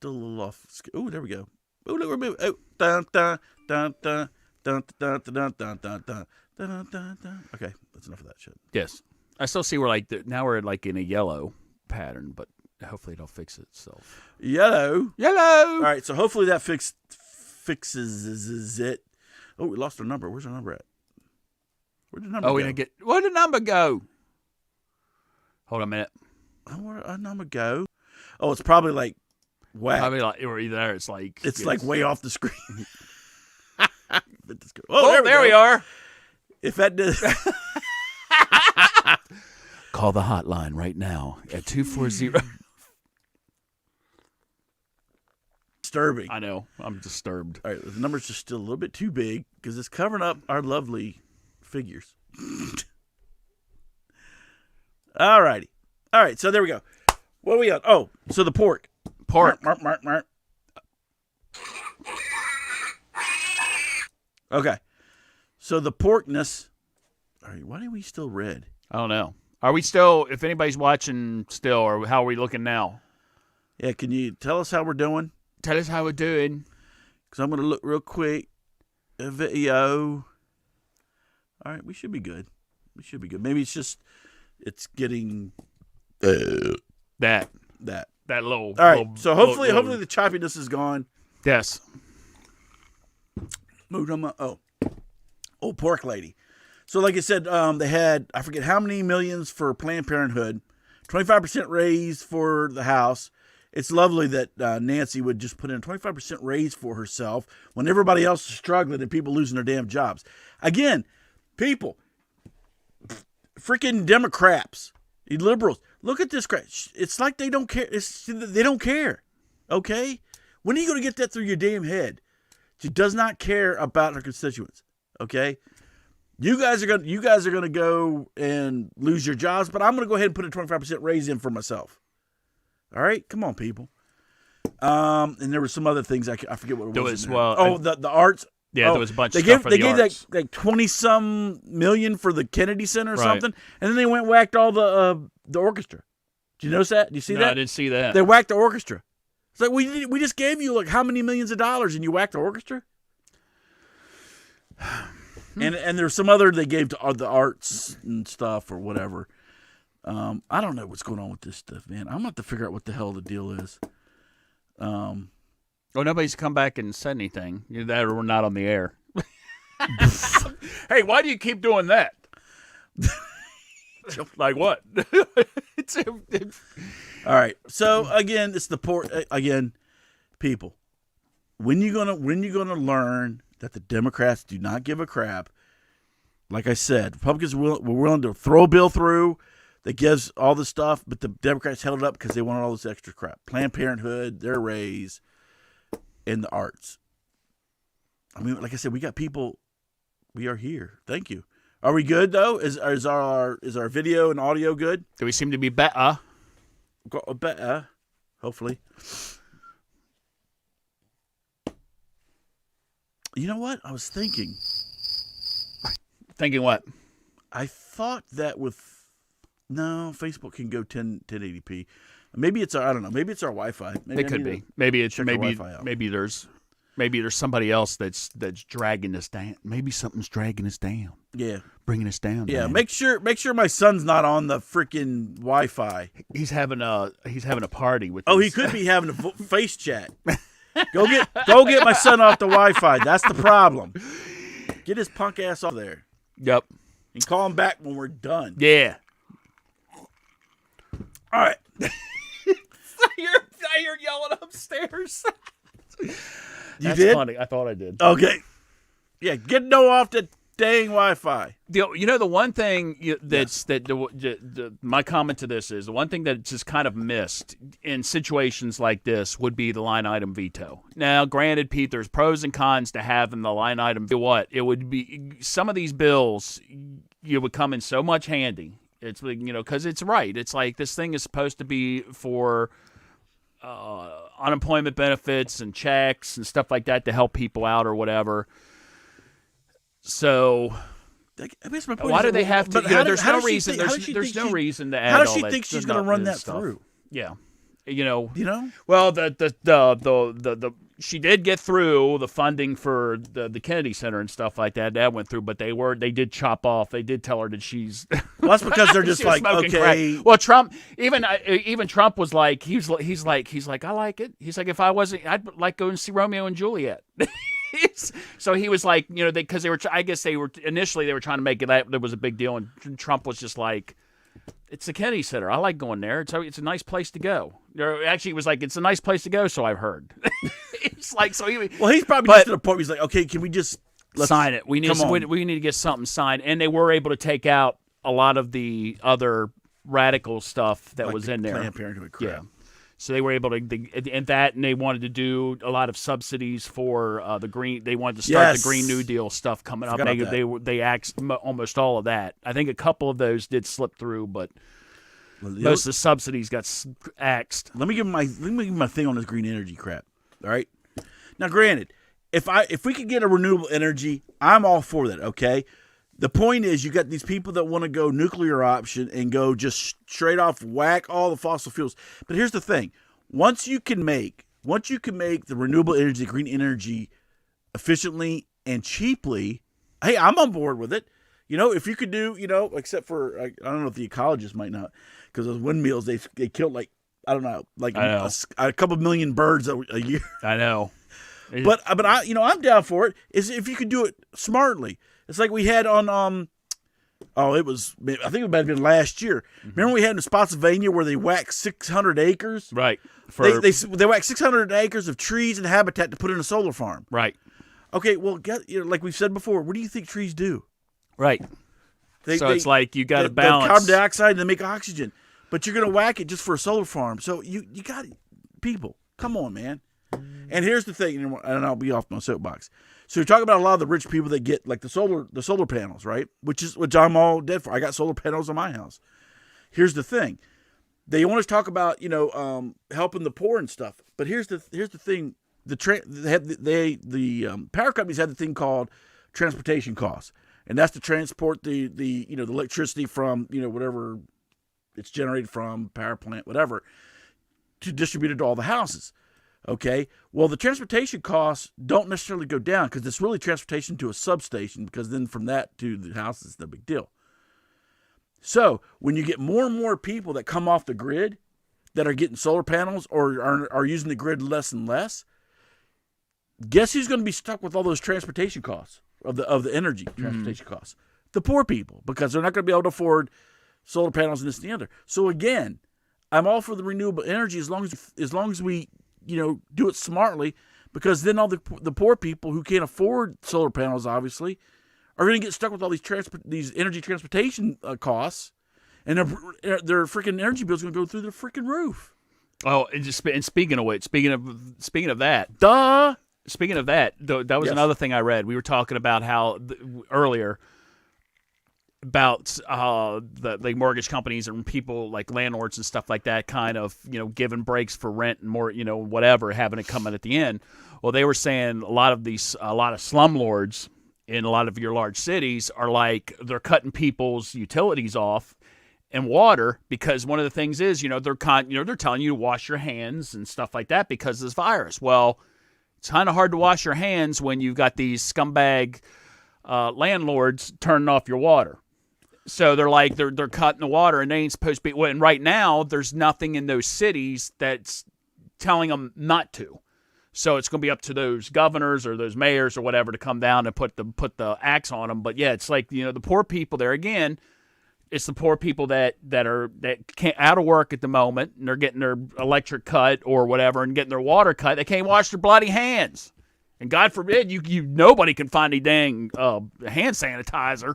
still a little off. Oh, there we go. Oh, look, we're moving. Oh, dun dun dun dun dun dun dun dun dun dun dun dun dun dun. Okay, that's enough of that shit. Yes, I still see now we're like in a yellow pattern, but hopefully it'll fix itself. Yellow. All right, so hopefully that fixes it. Oh, we lost our number. Where's our number at? Where'd the number go? We didn't get. Where'd the number go? Hold on a minute. Where'd our number go? Oh, it's probably like whack. Probably like or either there. It's like way off the screen. There we are. If that did. Call the hotline right now at 240. Disturbing. I know. I'm disturbed. All right, the number's just still a little bit too big because it's covering up our lovely figures. All righty. All right, so there we go. What do we got? Oh, so the pork. Mark. Okay. So the porkness. All right, why are we still red? I don't know. Are we still, if anybody's watching still, or how are we looking now? Yeah, can you tell us how we're doing? Tell us how we're doing. Because I'm going to look real quick. A video. All right, we should be good. Maybe it's getting that low. All right, so hopefully the choppiness is gone. Yes. Moved on my old pork lady. So like I said, they had, I forget how many millions for Planned Parenthood, 25% raise for the House. It's lovely that Nancy would just put in a 25% raise for herself when everybody else is struggling and people losing their damn jobs. Again, people, freaking Democrats, liberals, look at this crap. It's like they don't care. They don't care. Okay? When are you going to get that through your damn head? She does not care about her constituents. Okay? You guys are gonna go and lose your jobs, but I'm gonna go ahead and put a 25% raise in for myself. All right, come on, people. And there were some other things I forget what it was. The arts. Yeah, there was a bunch of stuff for the arts. They gave like 20-some million for the Kennedy Center or something, and then they went and whacked all the orchestra. Did you notice that? Did you see that? No, I didn't see that. They whacked the orchestra. It's like we just gave you like how many millions of dollars and you whacked the orchestra. And there's some other they gave to the arts and stuff or whatever. I don't know what's going on with this stuff, man. I'm going to have to figure out what the hell the deal is. Nobody's come back and said anything. That we're not on the air. Hey, why do you keep doing that? Like what? All right. So again, it's the port. Again, people, when you gonna learn that the Democrats do not give a crap? Like I said, Republicans were willing to throw a bill through that gives all this stuff, but the Democrats held it up because they wanted all this extra crap. Planned Parenthood, their raise, and the arts. I mean, like I said, we got people. We are here. Thank you. Are we good though? Is our video and audio good? Do we seem to be better? Better, hopefully. You know what? I was thinking. Thinking what? I thought that Facebook can go 1080p. Maybe it's I don't know. Maybe it's our Wi-Fi. It could be. Maybe there's somebody else that's dragging us down. Maybe something's dragging us down. Yeah, bringing us down. Yeah, man. make sure my son's not on the freaking Wi-Fi. He's having a party with. He could be having a face chat. Go get my son off the Wi-Fi. That's the problem. Get his punk ass off there. Yep. And call him back when we're done. Yeah. All right. You're yelling upstairs. That's did? Funny. I thought I did. Okay. Yeah, get no off the dang Wi-Fi. The one thing my comment to this is the one thing that just kind of missed in situations like this would be the line item veto. Now, granted, Pete, there's pros and cons to having the line item. It would be some of these bills would come in so much handy. It's because it's right. It's like this thing is supposed to be for unemployment benefits and checks and stuff like that to help people out or whatever. So, why do they have to? There's no reason. There's no reason to add. How does she think she's going to run that through? Yeah, You know. You know? Well, the she did get through the funding for the Kennedy Center and stuff like that. That went through, but they did chop off. They did tell her that she's. Well, that's because they're just she was like, smoking okay. crack. Well, Trump, even Trump was like, he's like, I like it. He's like, if I wasn't, I'd like going to see Romeo and Juliet. So he was like, you know, because they were, I guess they were initially they were trying to make it that there was a big deal, and Trump was just like, it's the Kennedy Center. I like going there. It's a nice place to go. Or actually, it was like, it's a nice place to go, so I've heard. It's like, so he's probably just to the point where he's like, okay, can we just sign it? We need to get something signed. And they were able to take out a lot of the other radical stuff that was in there. Planned Parenthood crap. Yeah. So they were able to, and they wanted to do a lot of subsidies for the green. They wanted to start the Green New Deal stuff coming up. They axed almost all of that. I think a couple of those did slip through, but most of the subsidies got axed. Let me give my thing on this green energy crap. All right. Now, granted, if we could get a renewable energy, I'm all for that. Okay. The point is, you got these people that want to go nuclear option and go just straight off whack all the fossil fuels. But here's the thing: once you can make the renewable energy, green energy, efficiently and cheaply, hey, I'm on board with it. You know, if you could do, you know, except for I don't know if the ecologists might not, because those windmills they killed like I don't know, like a couple million birds a year. I know. But I I'm down for it. Is if you could do it smartly. It's like we had on I think it might have been last year. Mm-hmm. Remember we had in Spotsylvania where they whacked 600 acres? Right. They whacked 600 acres of trees and habitat to put in a solar farm. Right. Okay, well, like we've said before, what do you think trees do? Right. It's like you got to balance carbon dioxide and they make oxygen, but you're going to whack it just for a solar farm. So you got people. Come on, man. And here's the thing, and I'll be off my soapbox. So you're talking about a lot of the rich people that get like the solar panels, right? Which I'm all dead for. I got solar panels on my house. Here's the thing. They want to talk about, helping the poor and stuff. But here's the thing. The power companies had the thing called transportation costs. And that's to transport the electricity from, whatever it's generated from, power plant, whatever, to distribute it to all the houses. Okay, well, the transportation costs don't necessarily go down because it's really transportation to a substation, because then from that to the house is the big deal. So when you get more and more people that come off the grid that are getting solar panels or are using the grid less and less, guess who's going to be stuck with all those transportation costs of the energy transportation costs? The poor people, because they're not going to be able to afford solar panels and this and the other. So again, I'm all for the renewable energy as long as we do it smartly, because then all the poor people who can't afford solar panels, obviously, are going to get stuck with all these energy transportation costs, and their freaking energy bills are going to go through the freaking roof. Oh, and speaking of that, that was another thing I read. We were talking about how earlier about the mortgage companies and people like landlords and stuff like that kind of, giving breaks for rent and more, whatever, having it come in at the end. Well, they were saying a lot of slumlords in a lot of your large cities are like, they're cutting people's utilities off and water, because one of the things is, they're telling you to wash your hands and stuff like that because of this virus. Well, it's kind of hard to wash your hands when you've got these scumbag landlords turning off your water. So they're like, they're cutting the water, and they ain't supposed to be. Well, and right now, there's nothing in those cities that's telling them not to. So it's going to be up to those governors or those mayors or whatever to come down and put the axe on them. But yeah, it's like, the poor people there again. It's the poor people that can't out of work at the moment, and they're getting their electric cut or whatever, and getting their water cut. They can't wash their bloody hands. And God forbid, nobody can find a dang hand sanitizer.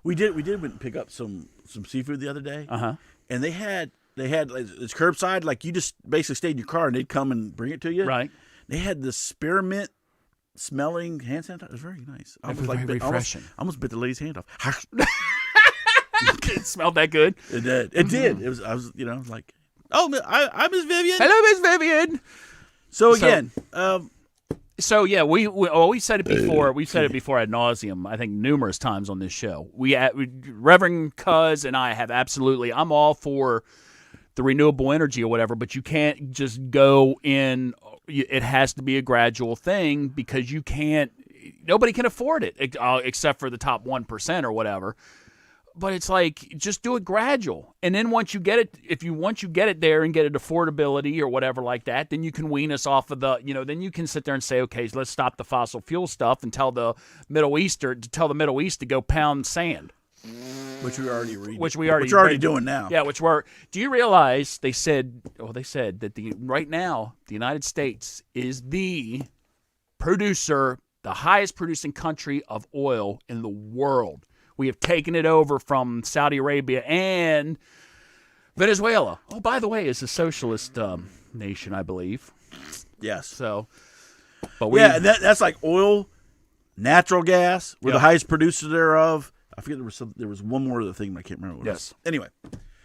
We did went and pick up some seafood the other day. Uh-huh. And they had it's curbside, like you just basically stayed in your car and they'd come and bring it to you. Right. They had this spearmint smelling hand sanitizer. It was very nice. It was very refreshing. I almost bit the lady's hand off. It smelled that good. It did. It did. It was. I was. Like, oh, I'm Miss Vivian. Hello, Miss Vivian. So again. So yeah, we said it before. We've said it before ad nauseum. I think numerous times on this show. Reverend Cuz and I have absolutely. I'm all for the renewable energy or whatever, but you can't just go in. It has to be a gradual thing because nobody can afford it except for the top 1% or whatever. But it's like, just do it gradual. And then once you get it there and get it affordability or whatever like that, then you can wean us off of then you can sit there and say, okay, so let's stop the fossil fuel stuff and tell the Middle East to go pound sand. Which we already read. Which we're already doing now. Yeah, do you realize they said that right now the United States is the highest producing country of oil in the world. We have taken it over from Saudi Arabia and Venezuela. Oh, by the way, it's a socialist nation, I believe. Yes. So, but that's like oil, natural gas. We're the highest producer thereof. I forget there was one more other thing, but I can't remember what it was. Anyway,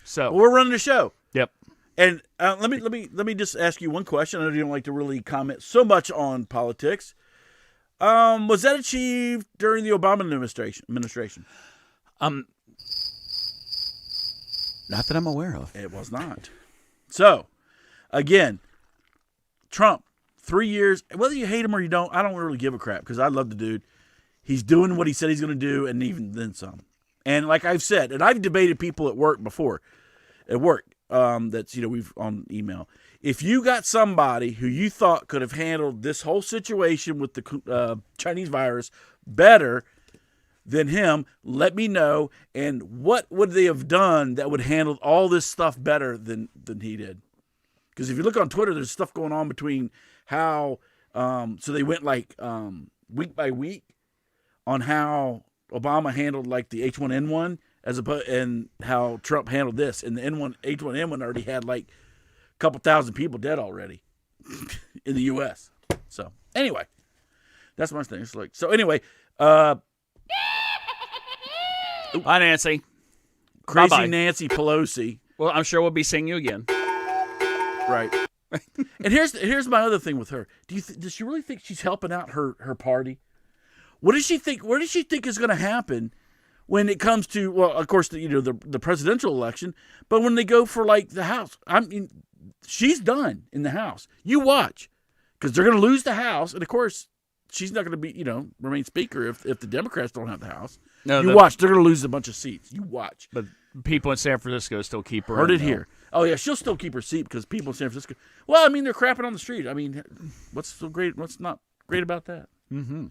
so we're running the show. Yep. And let me just ask you one question. I know you don't like to really comment so much on politics. Was that achieved during the Obama administration? Not that I'm aware of. It was not. So, again, Trump, 3 years. Whether you hate him or you don't, I don't really give a crap because I love the dude. He's doing what he said he's going to do, and even then some. And like I've said, and I've debated people at work before. At work, that's we've on email. If you got somebody who you thought could have handled this whole situation with the Chinese virus better than him, let me know. And what would they have done that would handle all this stuff better than he did? Because if you look on Twitter, there's stuff going on between how so they went like week by week on how Obama handled like the H1N1 and how Trump handled this. And the H1N1 already had like a couple thousand people dead already in the U.S. So anyway, that's my thing. It's like, so anyway, hi Nancy, crazy Bye-bye. Nancy Pelosi. Well, I'm sure we'll be seeing you again. Right. And here's my other thing with her. Does she really think she's helping out her party? What does she think? What does she think is going to happen when it comes to, well, of course, the presidential election, but when they go for like the House? I mean, she's done in the House. You watch, because they're going to lose the House, and of course, she's not going to be, remain Speaker if the Democrats don't have the House. No, watch, they're going to lose a bunch of seats. You watch. But people in San Francisco still keep her. Heard it here. Oh yeah, she'll still keep her seat because people in San Francisco. Well, I mean, they're crapping on the street. I mean, what's so great? What's not great about that? Mm-hmm.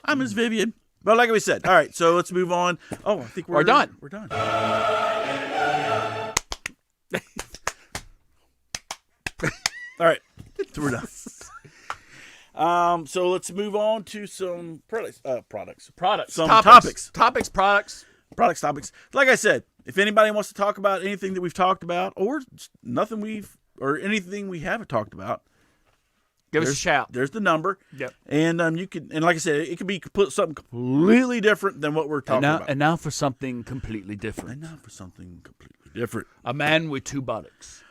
I'm Miss Vivian. But like we said, all right, so let's move on. Oh, I think we're done. We're done. All right, so we're done. So let's move on to some products. Some topics. Products. Like I said, if anybody wants to talk about anything that we've talked about, or anything we haven't talked about, give us a shout. There's the number. Yep. And you can, and like I said, it could be something completely different than what we're talking about. And now for something completely different. A man with two buttocks.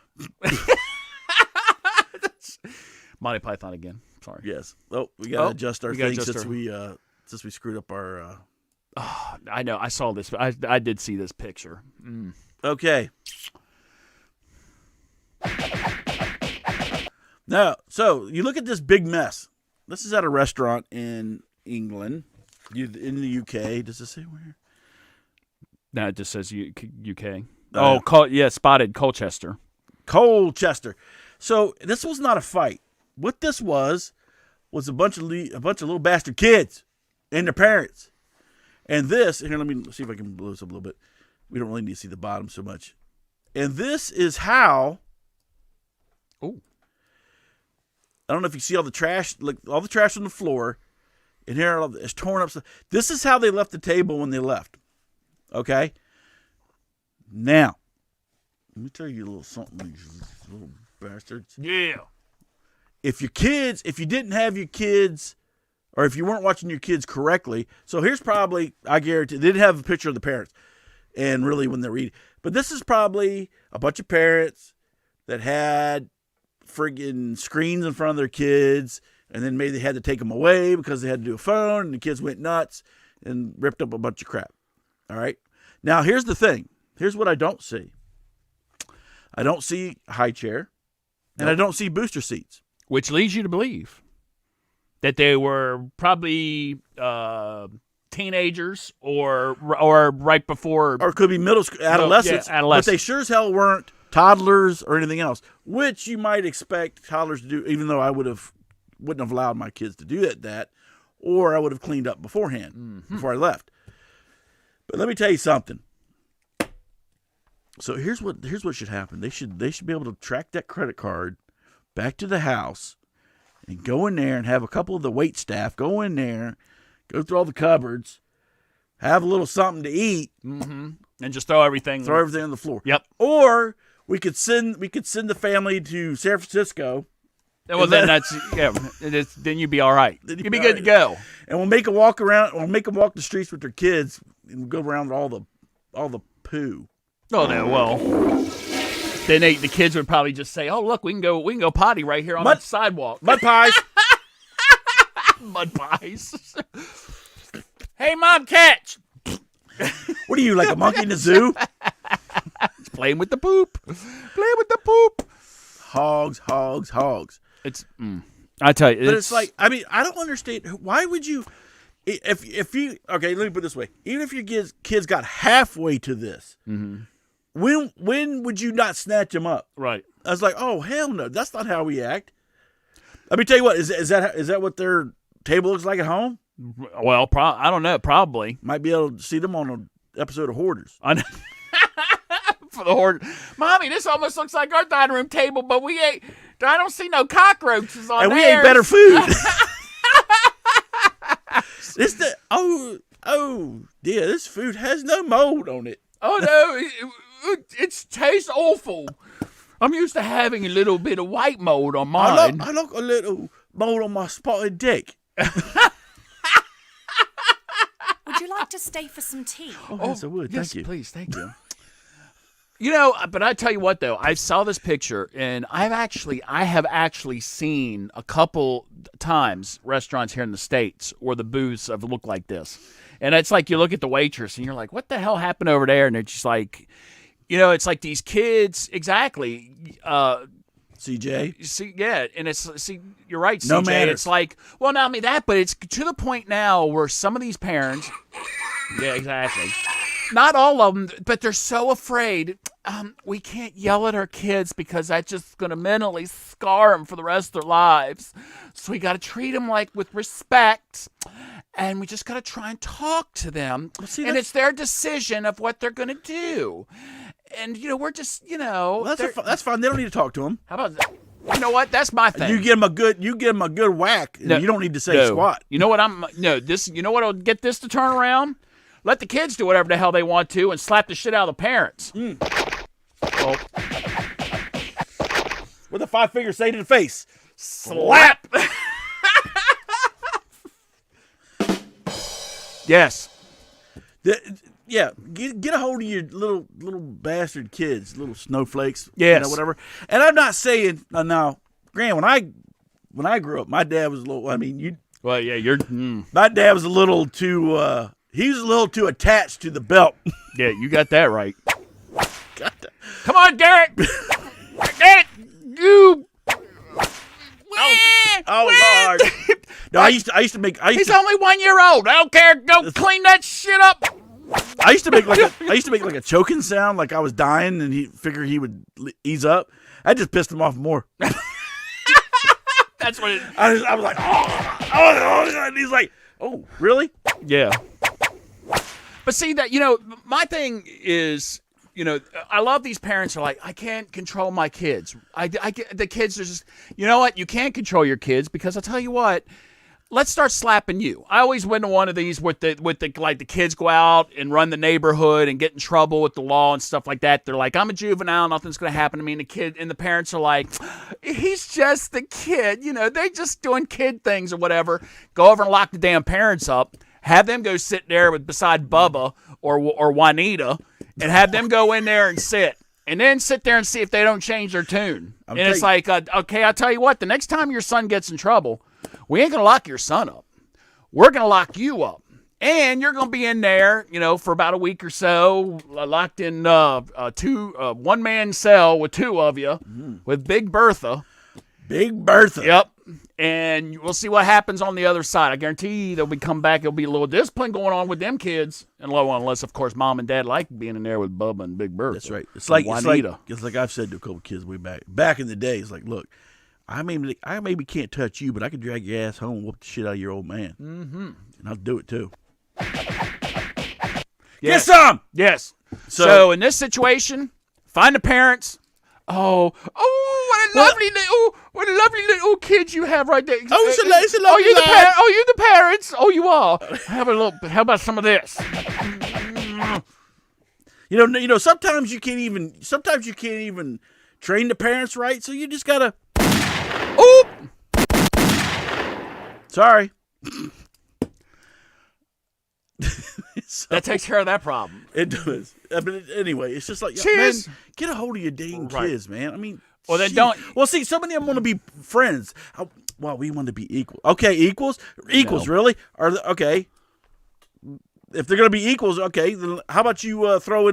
Monty Python again. Sorry. Yes. Oh, we got to adjust our thing since we screwed up our. I know. I saw this. I did see this picture. Mm. Okay. Now, so you look at this big mess. This is at a restaurant in England, in the UK. Does it say where? No, it just says UK. Spotted Colchester. Colchester. So this was not a fight. What this was a bunch of little bastard kids and their parents. And this, here, let me see if I can blow this up a little bit. We don't really need to see the bottom so much. And this is how. Oh. I don't know if you see all the trash, like all the trash on the floor, and here it's torn up. This is how they left the table when they left. Okay. Now, let me tell you a little something, you little bastards. Yeah. If you didn't have your kids, or if you weren't watching your kids correctly, so here's probably, I guarantee, they didn't have a picture of the parents, and really when they're reading, but this is probably a bunch of parents that had friggin' screens in front of their kids, and then maybe they had to take them away because they had to do a phone, and the kids went nuts and ripped up a bunch of crap. All right. Now, here's the thing. Here's what I don't see. I don't see high chair, and I don't see booster seats. Which leads you to believe that they were probably teenagers or right before. Or it could be middle school, adolescents. Yeah, adolescents. But they sure as hell weren't toddlers or anything else, which you might expect toddlers to do, even though I wouldn't have allowed my kids to do that, or I would have cleaned up beforehand, before I left. But let me tell you something. So here's what should happen. They should be able to track that credit card back to the house and go in there and have a couple of the wait staff go in there, go through all the cupboards, have a little something to eat, and just throw everything on the floor. Yep. Or we could send the family to San Francisco. Well, then then you'd be all right. You'd be good to go. And we'll make them walk around. We'll make them walk the streets with their kids and go around with all the poo. Oh no, well, then the kids would probably just say, "Oh, look, we can go potty right here on the sidewalk." Mud pies. Mud pies. Hey, Mom, catch. What are you, like a monkey in the zoo? Playing with the poop. Playing with the poop. Hogs. It's. I tell you, but it's like, I mean, I don't understand. Why would you? If you okay, let me put it this way: even if your kids got halfway to this, when would you not snatch them up? Right. I was like, oh hell no, that's not how we act. Let me tell you what, is that what their table looks like at home? Well, I don't know. Probably might be able to see them on an episode of Hoarders. I know. For the hoard, Mommy, this almost looks like our dining room table, but we ain't. I don't see no cockroaches on there. And we ate better food. Dear, this food has no mold on it. Oh no, it tastes awful. I'm used to having a little bit of white mold on mine. I like a little mold on my spotted dick. Would you like to stay for some tea? Oh, yes, I would. Yes, thank you. Please, thank you. But I tell you what, though, I saw this picture, and I have actually seen a couple times restaurants here in the States where the booths have looked like this. And it's like you look at the waitress, and you're like, what the hell happened over there? And it's just like, it's like these kids, exactly. CJ? Yeah, and you're right, CJ. No manners. It's like, well, not only that, but it's to the point now where some of these parents, yeah, exactly. Not all of them, but they're so afraid. We can't yell at our kids because that's just going to mentally scar them for the rest of their lives. So we got to treat them with respect, and we just got to try and talk to them. And it's their decision of what they're going to do. And we're just that's fine. They don't need to talk to them. How about that? You know what? That's my thing. You give them a good whack, and you don't need to say squat. You know what? You know what'll get this to turn around? Let the kids do whatever the hell they want to and slap the shit out of the parents. Oh. With a 5-finger say to the face. Slap! Yes. Get a hold of your little bastard kids, little snowflakes. Yes. Whatever. And I'm not saying, now, Grant, when I grew up, my dad was a little, Well, yeah, my dad was a little too, he was a little too attached to the belt. Yeah, you got that right. Come on, Garrett. Garrett, you. Oh Lord. No, I used to He's only 1 year old. I don't care. Go clean that shit up. I used to make like a choking sound, like I was dying, and he figured he would ease up. I just pissed him off more. That's what I was like, oh, and he's like, oh, really? Yeah. But see that, my thing is, I love these parents who are like, I can't control my kids. The kids are just, you know what? You can't control your kids because I'll tell you what, let's start slapping you. I always went to one of these with the kids go out and run the neighborhood and get in trouble with the law and stuff like that. They're like, I'm a juvenile, nothing's going to happen to me. And the parents are like, he's just the kid. They're just doing kid things or whatever. Go over and lock the damn parents up. Have them go sit there beside Bubba or Juanita and have them go in there and sit. And then sit there and see if they don't change their tune. And it's like, okay, I'll tell you what, the next time your son gets in trouble, we ain't going to lock your son up. We're going to lock you up. And you're going to be in there, for about a week or so, locked in one-man cell with two of you, with Big Bertha. Big Bertha. Yep. And we'll see what happens on the other side. I guarantee they'll come back. There'll be a little discipline going on with them kids, unless of course Mom and Dad like being in there with Bubba and Big Bertha. That's right. It's And like Juanita. it's like I've said to a couple kids way back in the day. It's like, look, I maybe can't touch you, but I can drag your ass home and whoop the shit out of your old man. Mm-hmm. And I'll do it too. Get some. Yes. So in this situation, find the parents. Oh, what a lovely little kid you have right there. Oh, it's a lovely you're lad. you're the parents. Oh, you are. Have a little. How about some of this? Sometimes you can't even train the parents right. So you just gotta. Oop. Sorry. That takes care of that problem. It does. But anyway, it's just like, Cheers. man, get a hold of your dang kids, man. I mean, Well, then don't. Well, see, some of them want to be friends. Well, we want to be equal. Okay, equals, No. really? Okay. If they're gonna be equals, okay. Then how about you throw in